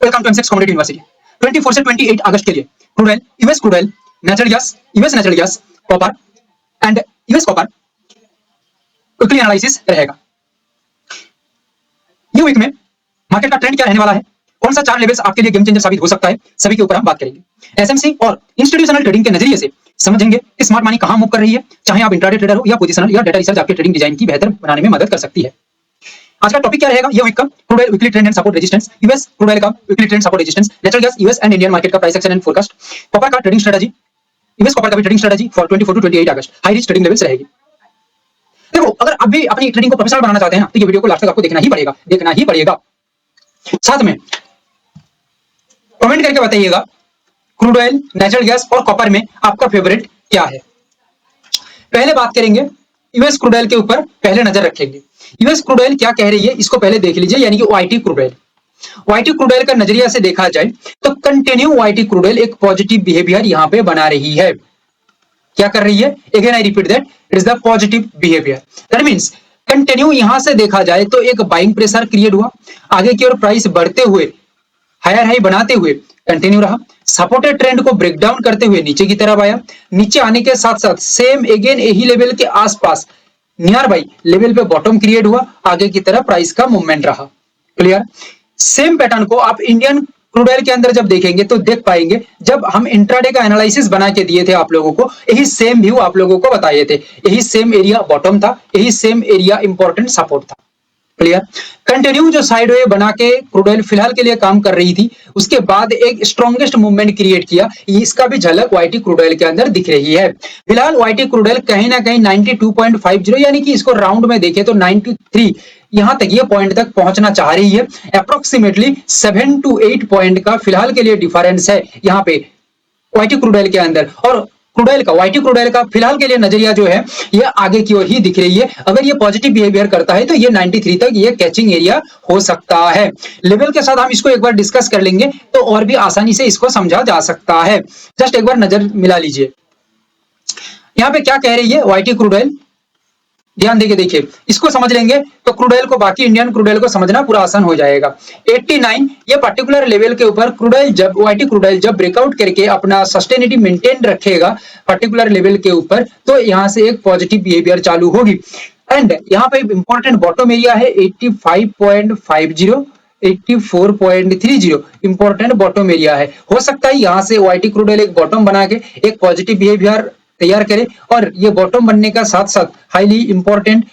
Welcome to MCX community university. 24 से 28 अगस्त के लिए crude oil, US crude oil, natural gas, US natural gas, copper and US copper weekly analysis रहेगा। ये week में market का ट्रेंड क्या रहने वाला है, कौन सा चार लेवल्स आपके लिए गेम चेंजर साबित हो सकता है, सभी के ऊपर हम बात करेंगे। एसएमसी और इंस्टीट्यूशनल ट्रेडिंग के नजरिए से समझेंगे कि स्मार्ट मनी कहां मूव कर रही है, चाहे आप इंट्राडे ट्रेडर हो या पोजिशनल या डेटा रिसर्च आपके ट्रेडिंग डिजाइन की बेहतर बनाने में मदद कर सकती है। आज का टॉपिक क्या रहेगा, ये वीक का crude oil weekly trend and support resistance, US crude oil का weekly trend support resistance, natural gas US and Indian market का price action and forecast, copper का ट्रेडिंग स्ट्रेटजी, यूएस कॉपर का भी trading strategy for 24 to 28 August, high risk trading levels रहेगी। देखो, अगर आप भी अपनी ट्रेडिंग को प्रोफेशनल बनाना चाहते हैं तो ये वीडियो को लास्ट तक आपको देखना ही पड़ेगा। साथ में कमेंट करके बताइएगा क्रूड ऑयल, नेचुरल गैस और कॉपर में आपका फेवरेट क्या है। पहले बात करेंगे यूएस क्रूड ऑयल के ऊपर, पहले नजर रखेंगे यूएस क्रूड ऑयल क्या कह रही है, इसको पहले देख लीजिए, यानी कि वाईटी क्रूड ऑयल। वाईटी क्रूड ऑयल का नजरिया से देखा जाए तो कंटिन्यू वाईटी क्रूड ऑयल एक पॉजिटिव बिहेवियर यहां पे बना रही है। क्या कर रही है, again I repeat that, it is the positive behaviour. That means continue यहां से देखा जाए तो एक बाइंग प्रेशर क्रिएट हुआ, आगे की ओर प्राइस बढ़ते हुए हायर हाई बनाते हुए कंटिन्यू रहा, सपोर्टेड ट्रेंड को ब्रेक डाउन करते हुए नीचे की तरफ आया, नीचे आने के साथ साथ सेम अगेन यही लेवल के आसपास नियर बाई लेवल पे बॉटम क्रिएट हुआ, आगे की तरफ प्राइस का मूवमेंट रहा। क्लियर। सेम पैटर्न को आप इंडियन क्रूड ऑयल के अंदर जब देखेंगे तो देख पाएंगे, जब हम इंट्राडे का एनालिसिस बना के दिए थे आप लोगों को, यही सेम व्यू आप लोगों को बताए थे, यही सेम एरिया बॉटम था, यही सेम एरिया इंपॉर्टेंट सपोर्ट था। क्लियर। कंटिन्यू जो साइडवे बना के क्रूड ऑयल फिलहाल के लिए काम कर रही थी, उसके बाद एक स्ट्रॉन्गेस्ट मूवमेंट क्रिएट किया, इसका भी झलक वाईटी क्रूड ऑयल के अंदर दिख रही है। फिलहाल वाईटी क्रूड ऑयल कहीं ना कहीं 92.50 यानी कि इसको राउंड में देखें तो 93 यहां तक ये पॉइंट तक पहुंचना चाह रही है। अप्रोक्सीमेटली 7 to 8 पॉइंट का फिलहाल के लिए डिफरेंस है यहाँ पे वाईटी क्रूड ऑयल के अंदर, और क्रूड ऑयल का, वाईटी क्रूड ऑयल का फिलहाल के लिए नजरिया जो है ये आगे की ओर ही दिख रही है। अगर ये पॉजिटिव बिहेवियर करता है तो ये 93 तक ये कैचिंग एरिया हो सकता है। लेवल के साथ हम इसको एक बार डिस्कस कर लेंगे तो और भी आसानी से इसको समझा जा सकता है। जस्ट एक बार नजर मिला लीजिए, यहाँ पे क्या कह रही है वाईटी क्रूड ऑयल, ध्यान देके देखिए, इसको समझ लेंगे तो क्रूड ऑयल को, बाकी इंडियन क्रूड ऑयल को समझना पूरा आसान हो जाएगा। 89 ये पर्टिकुलर लेवल के ऊपर क्रूड ऑयल जब, वाईटी क्रूड ऑयल जब ब्रेकआउट करके अपना सस्टेनिटी मेंटेन रखेगा पर्टिकुलर लेवल के ऊपर, तो यहां से एक पॉजिटिव बिहेवियर चालू होगी। एंड यहाँ पे इंपॉर्टेंट बॉटम एरिया है 85.50, 84.30 इंपॉर्टेंट बॉटम एरिया है। हो सकता है यहां से वाईटी क्रूड ऑयल एक बॉटम बना के एक पॉजिटिव बिहेवियर तैयार करे, और ये बॉटम बनने का साथ साथ हाईली इंपॉर्टेंट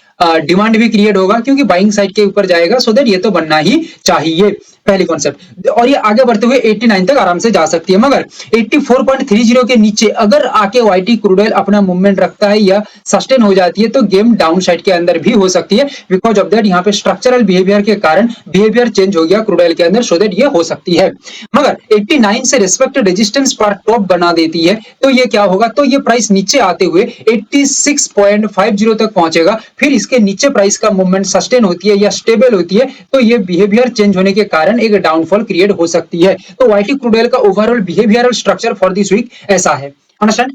डिमांड भी क्रिएट होगा, क्योंकि बाइंग साइड के ऊपर जाएगा, सो दैट ये तो बनना ही चाहिए, पहली कॉन्सेप्ट। और ये आगे बढ़ते हुए 89 तक आराम से जा सकती है, मगर 84.30 के नीचे अगर आके वाईटी क्रूड ऑयल अपना मूवमेंट रखता है या सस्टेन हो जाती है तो गेम डाउन साइड के अंदर भी हो सकती है, बिकॉज ऑफ दैट यहाँ पे स्ट्रक्चरल बिहेवियर के कारण बिहेवियर चेंज हो गया क्रूड ऑयल के अंदर, सो दैट ये हो सकती है। मगर 89 से रिस्पेक्टेड रेजिस्टेंस पर टॉप बना देती है तो ये क्या होगा, तो ये प्राइस नीचे आते हुए 86.50 तक पहुंचेगा, फिर इसके नीचे प्राइस का मूवमेंट सस्टेन होती है या स्टेबल होती है तो ये बिहेवियर चेंज होने के कारण एक डाउनफॉल क्रिएट हो सकती है। तो वाईटी क्रूड ऑयल का overall behavioural structure for this week ऐसा है। अंडरस्टैंड।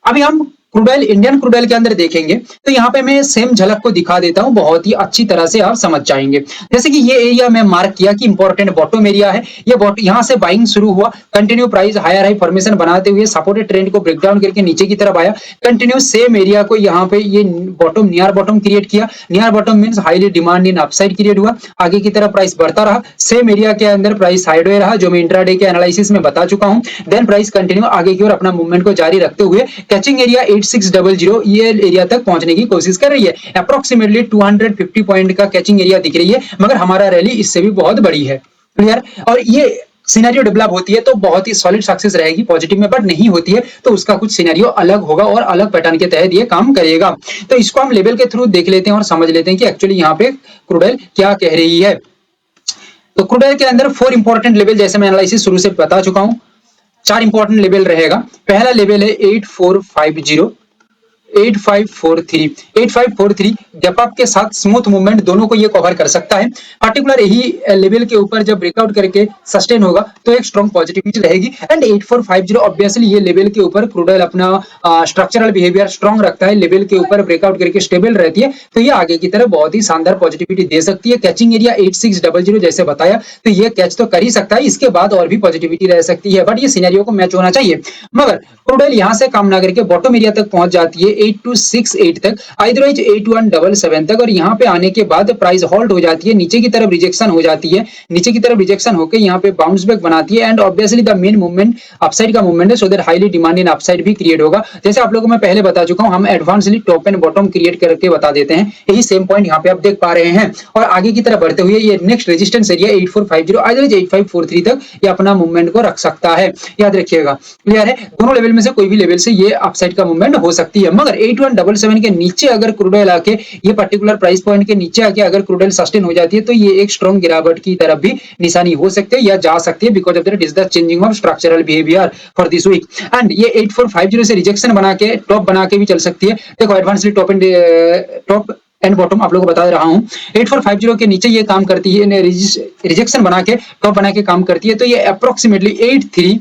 अभी हम crude oil, Indian crude oil के अंदर देखेंगे तो यहाँ पे मैं सेम झलक को दिखा देता हूं, बहुत ही अच्छी तरह से आप समझ जाएंगे। जैसे कि ये एरिया मैं मार्क किया कि इंपॉर्टेंट बॉटम एरिया है, ये यहाँ से बाइंग शुरू हुआ, continue price higher high formation बनाते हुए सपोर्टेड ट्रेंड को ब्रेक डाउन करके नीचे की तरफ आया, कंटिन्यू सेम एरिया को यहाँ पे ये बॉटम, नियर बॉटम क्रिएट किया, near bottom means highly demand in upside create हुआ, आगे की तरफ प्राइस बढ़ता रहा, सेम एरिया के अंदर प्राइस साइडवे रहा, जो मैं इंट्राडे के एनालिसिस में बता चुका हूं। देन प्राइस कंटिन्यू आगे की ओर अपना मूवमेंट को जारी रखते हुए कैचिंग एरिया 8600 ये एरिया तक पहुंचने की कोशिश कर रही है। अप्रोक्सीमेटली 250 पॉइंट का कैचिंग एरिया दिख रही है, मगर हमारा रैली इससे भी बहुत बड़ी है। क्लियर। और ये सिनेरियो डेवलप होती है तो बहुत ही सॉलिड सक्सेस रहेगी पॉजिटिव में, बट नहीं होती है तो उसका कुछ सिनेरियो अलग होगा और अलग पैटर्न के तहत ये काम करेगा। तो इसको हम लेवल के थ्रू देख लेते हैं और समझ लेते हैं कि एक्चुअली यहाँ पे क्रूड ऑयल क्या कह रही है। तो क्रूड ऑयल के अंदर 4 इंपॉर्टेंट लेवल, जैसे मैं एनालिसिस शुरू से बता चुका हूं, 4 इंपॉर्टेंट लेवल रहेगा। पहला लेवल है 8450, 8543 गैप अप के साथ स्मूथ मूवमेंट दोनों को ये कवर कर सकता है। पर्टिकुलर यही लेवल के ऊपर जब ब्रेकआउट करके सस्टेन होगा तो एक स्ट्रॉन्ग पॉजिटिविटी रहेगी। एंड 8450 ऑब्वियसली ये लेवल के ऊपर क्रूड ऑयल अपना स्ट्रक्चरल बिहेवियर स्ट्रॉन्ग रखता है, लेवल के ऊपर ब्रेकआउट करके स्टेबल रहती है, तो ये आगे की तरफ बहुत ही शानदार पॉजिटिविटी दे सकती है। कैचिंग एरिया 8600 जैसे बताया, तो ये कैच तो कर ही सकता है, इसके बाद और भी पॉजिटिविटी रह सकती है, बट ये सिनेरियो को मैच होना चाहिए। मगर क्रूड ऑयल यहां से काम ना करके बॉटम एरिया तक पहुंच जाती है 8268 तक, अदरवाइज 8177 तक, और यहाँ पे आने के बाद प्राइस होल्ड हो जाती है, नीचे की तरफ रिजेक्शन हो जाती है, नीचे की तरफ रिजेक्शन होकर यहाँ पे बाउंस बैक बनाती है। And obviously the main movement upside का मूवमेंट है, so that highly demand in upside भी क्रिएट होगा। जैसे आप लोगों को मैं पहले बता चुका हूं, हम advancely top and bottom create करके बता देते हैं, यही सेम पॉइंट यहाँ पे आप देख पा रहे हैं। और आगे की तरफ बढ़ते हुए ये नेक्स्ट रेजिस्टेंस एरिया 8450 अदरवाइज 8543 तक ये अपना मूवमेंट को रख सकता है, याद रखिएगा। क्लियर है, दोनों लेवल में से कोई भी लेवल से ये अपसाइड का मूवमेंट हो सकती है। मगर 8177 के नीचे अगर क्रूड ऑयल आके ये पर्टिकुलर प्राइस पॉइंट के नीचे आके अगर क्रूड ऑयल सस्टेन हो जाती है, तो ये एक स्ट्रॉन्ग गिरावट की तरफ भी निशानी हो सकती है या जा सकती है, because of that is the changing of structural behaviour for this week. And ये 8450 से रिजेक्शन बना के टॉप बना के भी चल सकती है। देखो एडवांसली टॉप एंड बॉटम आप लोगों को बता रहा हूं, 8450 के नीचे ये काम करती है, रिजेक्शन बना के टॉप बना के काम करती है, तो ये अप्रोक्सीमेटली 8350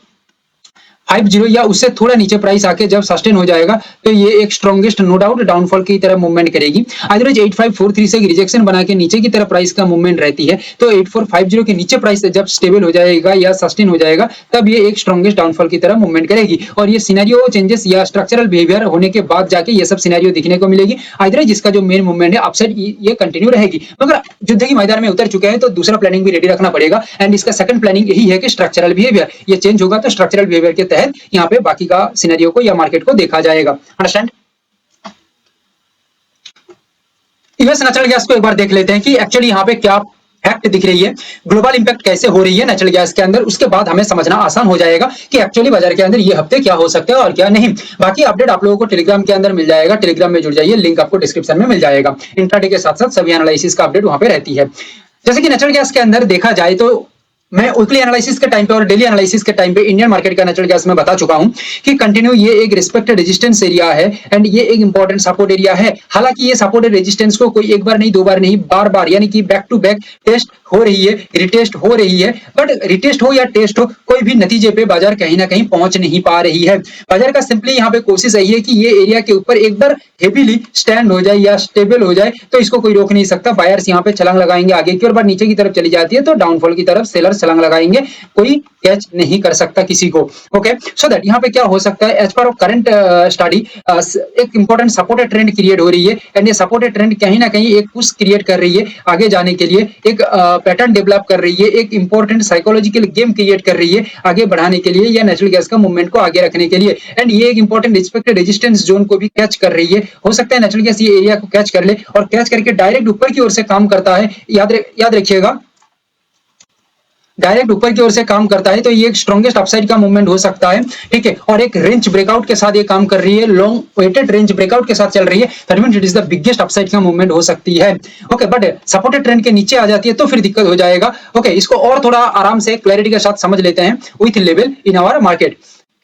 या उससे थोड़ा नीचे प्राइस आके जब सस्टेन हो जाएगा, तो ये एक स्ट्रॉन्गेस्ट नो डाउट डाउनफॉल की तरफ मूवमेंट करेगी। अदरवाइज 8543 से रिजेक्शन बना के नीचे की तरफ प्राइस का मूवमेंट रहती है, तो 8450 के नीचे प्राइस जब स्टेबल हो जाएगा या सस्टेन हो जाएगा, तब ये एक स्ट्रॉन्गेस्ट डाउनफॉल की तरफ मूवमेंट करेगी। और ये सिनेरियो चेंजेस या स्ट्रक्चरल बिहेवियर होने के बाद जाके ये सब सिनेरियो दिखने को मिलेगी। अदरवाइज जिसका जो मेन मूवमेंट है अपसाइड ये कंटिन्यू रहेगी। मगर युद्ध की मैदान में उतर चुके हैं, तो दूसरा प्लानिंग भी रेडी रखना पड़ेगा। एंड इसका सेकंड प्लानिंग यही है कि स्ट्रक्चरल बिहेवियर ये चेंज होगा, तो स्ट्रक्चरल बिहेवियर के तहत यहाँ पे बाकी का सिनेरियो को या मार्केट को देखा जाएगा। अंडरस्टैंड? यूएस नेचुरल गैस को एक बार देख लेते हैं कि एक्चुअली यहाँ पे क्या फैक्ट दिख रही है, ग्लोबल इंपैक्ट कैसे हो रही है नेचुरल गैस के अंदर, उसके बाद हमें समझना आसान हो जाएगा कि एक्चुअली बाजार के अंदर ये हफ्ते क्या हो सकता है और क्या नहीं। बाकी अपडेट आप लोगों को टेलीग्राम के अंदर मिल जाएगा, टेलीग्राम में जुड़ जाइए, लिंक आपको डिस्क्रिप्शन में मिल जाएगा। इंट्राडे के साथ साथ सभी एनालिसिस का अपडेट वहां पे रहती है। जैसे कि नेचुरल गैस के अंदर देखा जाए तो मैं वीकली एनालिसिस के टाइम पे और डेली एनालिसिस के टाइम पे इंडियन मार्केट का नेचुरल गैस में बता चुका हूं कि कंटिन्यू ये एक रिस्पेक्टेड रेजिस्टेंस एरिया है एंड ये एक इंपॉर्टेंट सपोर्ट एरिया है। हालांकि ये सपोर्टेड रेजिस्टेंस को कोई एक बार नहीं, दो बार नहीं, बार बार यानी कि बैक टू बैक टेस्ट हो रही है, रिटेस्ट हो रही है, बट रिटेस्ट हो या टेस्ट हो, कोई भी नतीजे पे बाजार कहीं ना कहीं पहुंच नहीं पा रही है। बाजार का सिंपली यहाँ पे कोशिश यही है कि ये एरिया के ऊपर एक बार हेवीली स्टैंड हो जाए या स्टेबल हो जाए, तो इसको कोई रोक नहीं सकता। बायर्स यहाँ पे छलांग लगाएंगे आगे की ओर, बार नीचे की तरफ चली जाती है तो डाउनफॉल की तरफ सेलर्स छलांग लगाएंगे, कोई कैच नहीं कर सकता किसी को। ओके, सो दैट यहाँ पे क्या हो सकता है, एज पर करंट स्टडी एक इंपॉर्टेंट सपोर्टेड ट्रेंड क्रिएट हो रही है एंड ये सपोर्टेड ट्रेंड कहीं ना कहीं एक पुश क्रिएट कर रही है आगे जाने के लिए, एक पैटर्न डेवलप कर रही है, एक इंपॉर्टेंट साइकोलॉजिकल गेम क्रिएट कर रही है आगे बढ़ाने के लिए या नेचुरल गैस का मूवमेंट को आगे रखने के लिए। एंड ये एक इंपॉर्टेंट रिस्पेक्टेड रेजिस्टेंस जोन को भी कैच कर रही है। हो सकता है नेचुरल गैस ये एरिया को कैच कर ले और कैच करके डायरेक्ट ऊपर की ओर से काम करता है, याद रखिएगा, डायरेक्ट ऊपर की ओर से काम करता है, तो ये एक स्ट्रॉन्गेस्ट अपसाइड का मूवमेंट हो सकता है। ठीक है, और एक रेंज ब्रेकआउट के साथ ये काम कर रही है, लॉन्ग वेटेड रेंज ब्रेकआउट के साथ चल रही है, that means it is the biggest upside का मूवमेंट हो सकती है। ओके, बट सपोर्टेड ट्रेंड के नीचे आ जाती है तो फिर दिक्कत हो जाएगा। ओके, इसको और थोड़ा आराम से क्लैरिटी के साथ समझ लेते हैं with level in our market.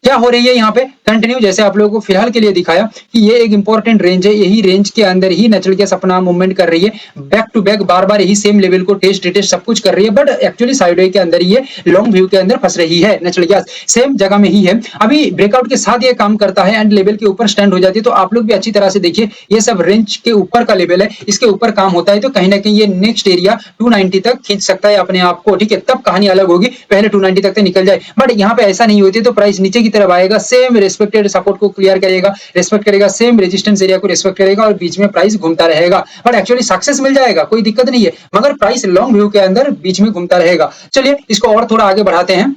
क्या हो रही है यहाँ पे कंटिन्यू, जैसे आप लोगों को फिलहाल के लिए दिखाया कि ये एक इंपॉर्टेंट रेंज है, यही रेंज के अंदर ही नेचुरल गैस अपना मूवमेंट कर रही है, बैक टू बैक बार बार यही सेम लेवल को टेस्ट रिटेस्ट सब कुछ कर रही है, बट एक्चुअली साइडवे के अंदर ये लॉन्ग व्यू के अंदर फंस रही है नेचुरल गैस, सेम जगह में ही है। अभी ब्रेकआउट के साथ ये काम करता है एंड लेवल के ऊपर स्टैंड हो जाती है, तो आप लोग भी अच्छी तरह से देखिए, ये सब रेंज के ऊपर का लेवल है, इसके ऊपर काम होता है, तो कहीं ना कहीं ये नेक्स्ट एरिया 290 तक खींच सकता है अपने आप को। ठीक है, तब कहानी अलग होगी, पहले 290 तक निकल जाए, बट यहाँ पे ऐसा नहीं होती, तो प्राइस नीचे की तरफ आएगा, सेम रिस्पेक्टेड सपोर्ट को क्लियर करेगा, रिस्पेक्ट करेगा, सेम रेजिस्टेंस एरिया को रिस्पेक्ट करेगा और बीच में प्राइस घूमता रहेगा, बट एक्चुअली सक्सेस मिल जाएगा, कोई दिक्कत नहीं है, मगर प्राइस लॉन्ग व्यू के अंदर बीच में घूमता रहेगा। चलिए इसको और थोड़ा आगे बढ़ाते हैं।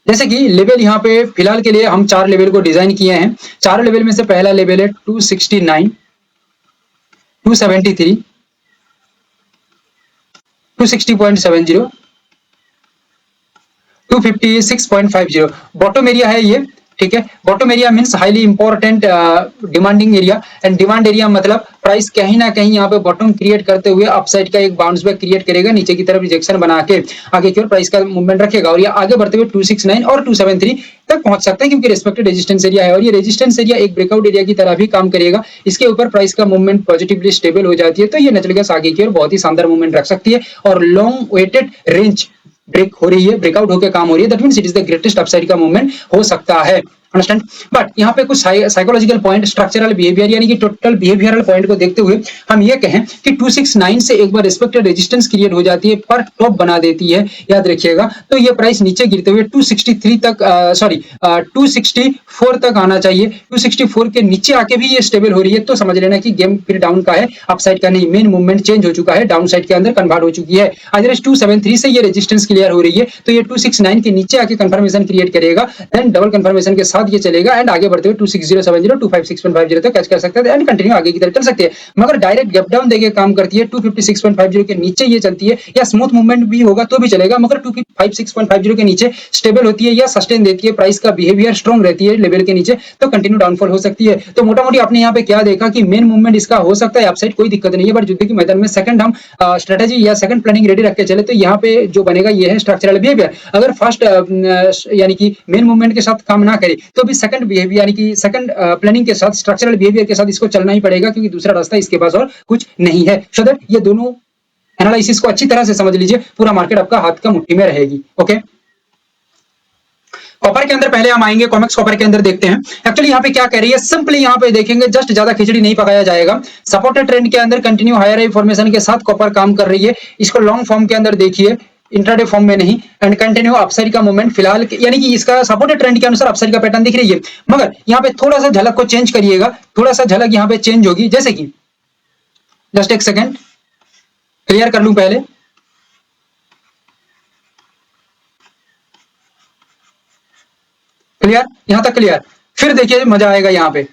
जैसे कि लेवल यहाँ पे फिलहाल के लिए हम 4 लेवल को डिजाइन किए हैं। 4 लेवल में से पहला लेवल है 269, 273, 260.70, 256.50। बॉटम एरिया है ये ठीक है। Bottom area means highly important demanding area, and demand area मतलब प्राइस कहीं ना कहीं यहाँ पे बॉटम क्रिएट करते हुए अपसाइड का एक बाउंस बैक क्रिएट करेगा, नीचे की तरफ रिजेक्शन बना के आगे की ओर प्राइस का मूवमेंट रखेगा, और ये आगे बढ़ते हुए 269 और 273 तक पहुंच सकता है, क्योंकि रेस्पेक्टेड रेजिस्टेंस एरिया है, और ये रेजिस्टेंस एरिया एक ब्रेकआउट एरिया की तरह भी काम करेगा। इसके ऊपर प्राइस का मूवमेंट पॉजिटिवली स्टेबल हो जाती है, तो ये नेचुरल गैस आगे की ओर बहुत ही शानदार मूवमेंट रख सकती है, और लॉन्ग वेटेड रेंज ब्रेक हो रही है, ब्रेकआउट होकर काम हो रही है, that means it is the greatest upside का मूवमेंट हो सकता है। अंडरस्टैंड। बट यहाँ पे कुछ साइकोलॉजिकल पॉइंट, स्ट्रक्चरल बिहेवियर यानी कि टोटल बिहेवियरल पॉइंट को देखते हुए हम ये कहें कि 269 से एक बार रिस्पेक्टेड रेजिस्टेंस क्रिएट हो जाती है, पर टॉप बना देती है, याद रखिएगा, तो ये प्राइस नीचे गिरते हुए 263 तक 264 तक आना चाहिए। 264 के नीचे आके भी ये स्टेबल हो रही है, तो समझ लेना कि गेम फिर डाउन का है, अपसाइड का नहीं, मेन मूवमेंट चेंज हो चुका है, डाउन साइड के अंदर कन्वर्ट हो चुकी है। अदरवाइज 273 से ये रेजिस्टेंस क्लियर हो रही है, तो ये 269 के नीचे आके कंफर्मेशन क्रिएट करेगा, देन डबल कंफर्मेशन के साथ ये चलेगा, एंड आगे बढ़ते हुए 26070 256.50 तक कैच कर सकते हैं, एंड कंटिन्यू आगे की तरफ चल सकती है। मगर डायरेक्ट गैप डाउन देके काम करती है, 256.50 के नीचे ये चलती है, या स्मूथ मूवमेंट भी होगा तो भी चलेगा, मगर 256.50 के नीचे स्टेबल होती है या सस्टेन देती है, प्राइस का बिहेवियर स्ट्रॉन्ग रहती है लेवल के नीचे, तो कंटिन्यू डाउनफॉल हो सकती है। तो मोटा मोटी आपने यहाँ पे क्या देखा कि मेन मूवमेंट इसका हो सकता है अपसाइड, कोई दिक्कत नहीं है, बट युद्ध के मैदान में सेकंड हम स्ट्रेटेजी या सेकंड प्लानिंग रेडी रख के चले, तो यहाँ पे जो बनेगा ये है स्ट्रक्चरल बिहेवियर। अगर फर्स्ट यानी कि मेन मूवमेंट के साथ काम ना करे, तो भी सेकंड बिहेवियर यानी कि सेकंड प्लानिंग के साथ, स्ट्रक्चरल बिहेवियर के साथ इसको चलना ही पड़ेगा, क्योंकि दूसरा रास्ता इसके पास और कुछ नहीं है। सो दैट ये दोनों एनालिसिस को अच्छी तरह से समझ लीजिए, पूरा मार्केट आपका हाथ का मुट्ठी में रहेगी। ओके। कॉपर के अंदर पहले हम आएंगे, कॉमेक्स कॉपर के अंदर देखते हैं एक्चुअली यहाँ पे क्या कह रही है। सिंपली यहाँ पे देखेंगे, जस्ट ज्यादा खिचड़ी नहीं पकाया जाएगा। सपोर्टेड ट्रेंड के अंदर कंटिन्यू हायर हाई फॉर्मेशन के साथ कॉपर काम कर रही है। इसको लॉन्ग फॉर्म के अंदर देखिए, इंट्राडे फॉर्म में नहीं, एंड कंटिन्यू अपसाइड का मूवमेंट फिलहाल यानी कि इसका सपोर्टेड ट्रेंड के अनुसार अपसाइड का पैटर्न दिख रही है, मगर यहाँ पे थोड़ा सा झलक को चेंज करिएगा, थोड़ा सा झलक यहाँ पे चेंज होगी, जैसे कि जस्ट एक सेकेंड क्लियर कर लूं पहले। क्लियर, यहां तक क्लियर। फिर देखिए मजा आएगा यहाँ पे।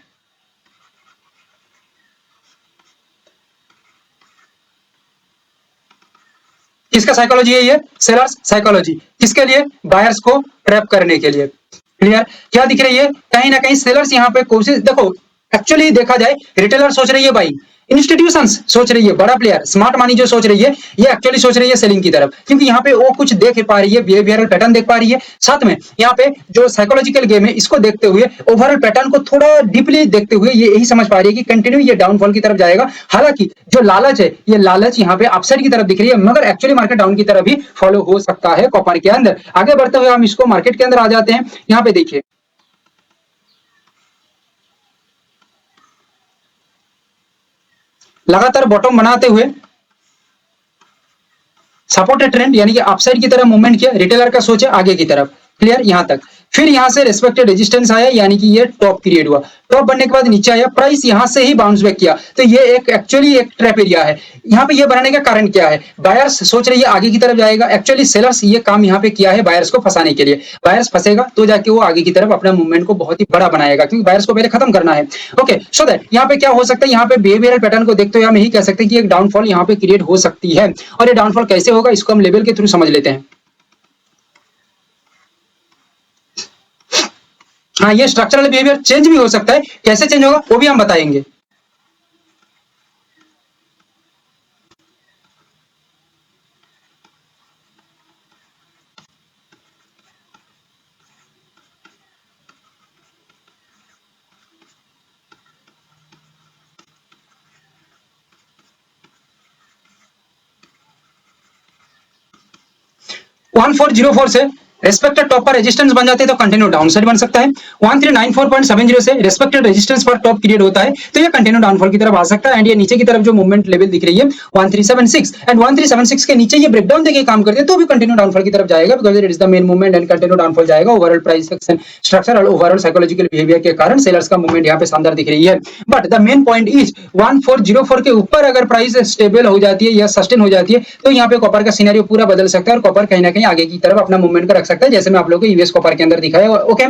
किसका साइकोलॉजी है ये? Sellers psychology. किसके लिए? बायर्स को ट्रैप करने के लिए। क्लियर। क्या दिख रही है? कहीं ना कहीं सेलर्स यहाँ पे कोशिश, देखो एक्चुअली देखा जाए रिटेलर सोच रही है बाई, इंस्टीट्यूशंस सोच रही है, बड़ा प्लेयर स्मार्ट मनी जो सोच रही है, ये एक्चुअली सोच रही है सेलिंग की तरफ, क्योंकि यहाँ पे वो कुछ देख पा रही है, बिहेवियरल पैटर्न देख पा रही है, साथ में यहाँ पे जो साइकोलॉजिकल गेम है इसको देखते हुए, ओवरऑल पैटर्न को थोड़ा डीपली देखते हुए ये यही समझ पा रही है कि कंटिन्यू ये डाउनफॉल की तरफ जाएगा। हालांकि जो लालच है, ये लालच यहाँ पे अपसाइड की तरफ दिख रही है, मगर एक्चुअली मार्केट डाउन की तरफ भी फॉलो हो सकता है कॉपर के अंदर। आगे बढ़ते हुए हम इसको मार्केट के अंदर आ जाते हैं। यहाँ पे देखिए लगातार बॉटम बनाते हुए सपोर्टेड ट्रेंड यानी कि अपसाइड की तरफ मूवमेंट किया, रिटेलर का सोच है आगे की तरफ। क्लियर, यहां तक। फिर यहां से रेस्पेक्टेड रेजिस्टेंस आया, यानी कि ये टॉप क्रिएट हुआ, टॉप बनने के बाद नीचे आया, प्राइस यहां से ही बाउंस बैक किया, तो ये एक एक्चुअली एक ट्रैप एरिया है। यहां पे ये बनाने का कारण क्या है? बायर्स सोच रही है आगे की तरफ जाएगा, एक्चुअली सेलर्स ये काम यहां पे किया है बायर्स को फंसाने के लिए। बायर्स फंसेगा तो जाके वो आगे की तरफ अपना मूवमेंट को बहुत ही बड़ा बनाएगा, क्योंकि बायर्स को पहले खत्म करना है। ओके, सो दैट यहाँ पे क्या हो सकता है, यहाँ पे बिहेवियरल पैटर्न को देखते हुए हम यही कह सकते हैं कि एक डाउनफॉल यहाँ पे क्रिएट हो सकती है। और ये डाउनफॉल कैसे होगा इसको हम लेवल के थ्रू समझ लेते हैं। हाँ, ये स्ट्रक्चरल बिहेवियर चेंज भी हो सकता है, कैसे चेंज होगा वो भी हम बताएंगे। वन 404 से रेस्पेक्टेड टॉप पर रेजिस्टेंस बन जाते हैं तो कंटिन्यू डाउन साइड बन सकता है। 1394.70 से रेस्पेक्टेड रेजिस्टेंस पर टॉप क्रिएट होता है तो ये कंटिन्यू डाउनफॉल की तरफ आ सकता है। एंड ये नीचे की तरफ जो मूवमेंट लेवल दिख रही है 1376 एंड 1376 के नीचे ये ब्रेकडाउन देके काम करते हैं तो भी कंटिन्यू डाउनफॉल की तरफ जाएगा, because it is the main movement and continue downfall जाएगा। ओवरऑल प्राइस एक्शन स्ट्रक्चर और ओवरऑल साइकोलॉजिकल बिहेवियर के कारण सेलर्स का मूवमेंट यहाँ पे शानदार दिख रही है। But the main point is 1404 के ऊपर अगर प्राइस स्टेबल हो जाती है या सस्टेन हो जाती है तो यहाँ पे कॉपर का सिनेरियो पूरा बदल सकता है और कॉपर कहीं ना कहीं आगे की तरफ अपना मूवमेंट का रख सकता है, जैसे मैं आप लोगों को यूएस कॉपर के अंदर दिखाया। ओके,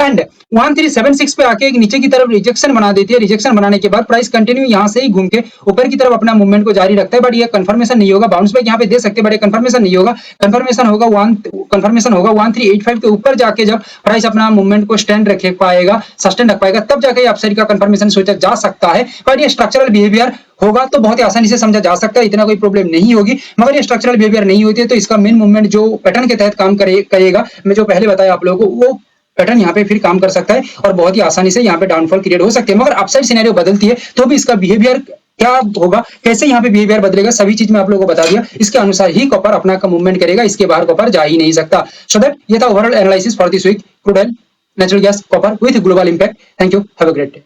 एंड 1376 पे आके एक नीचे की तरफ रिजेक्शन बना देती है। रिजेक्शन बनाने के बाद प्राइस कंटिन्यू यहां से ही घूम के ऊपर की तरफ अपना मूवमेंट को जारी रखता है, बट ये कंफर्मेशन नहीं होगा। बाउंस बैक यहां पे दे सकते हैं, बट ये कंफर्मेशन नहीं होगा। कंफर्मेशन होगा 1385 के ऊपर जाके जब प्राइस अपना मूवमेंट को स्टैंड रख पाएगा, सस्टेन रख पाएगा, तब जाके अपसाइड का कंफर्मेशन सोचा जा सकता है। बट ये स्ट्रक्चरल बिहेवियर होगा तो बहुत ही आसानी से समझा जा सकता है, इतना कोई प्रॉब्लम नहीं होगी। मगर ये स्ट्रक्चरल बिहेवियर नहीं होती है तो इसका मेन मूवमेंट जो पैटर्न के तहत काम करेगा, मैं जो पहले बताया आप लोगों को, वो पैटर्न यहाँ पे फिर काम कर सकता है और बहुत ही आसानी से यहाँ पे डाउनफॉल क्रिएट हो सकते हैं। मगर अपसाइड सिनेरियो बदलती है तो भी इसका बिहेवियर क्या होगा, कैसे यहाँ पे बिहेवियर बदलेगा, सभी चीज मैं आप लोगों को बता दिया। इसके अनुसार ही कॉपर अपना का मूवमेंट करेगा, इसके बाहर कॉपर जा ही नहीं सकता। सो दैट ये था overall analysis for this week crude oil, natural gas, copper with global impact. Thank you, have a great day.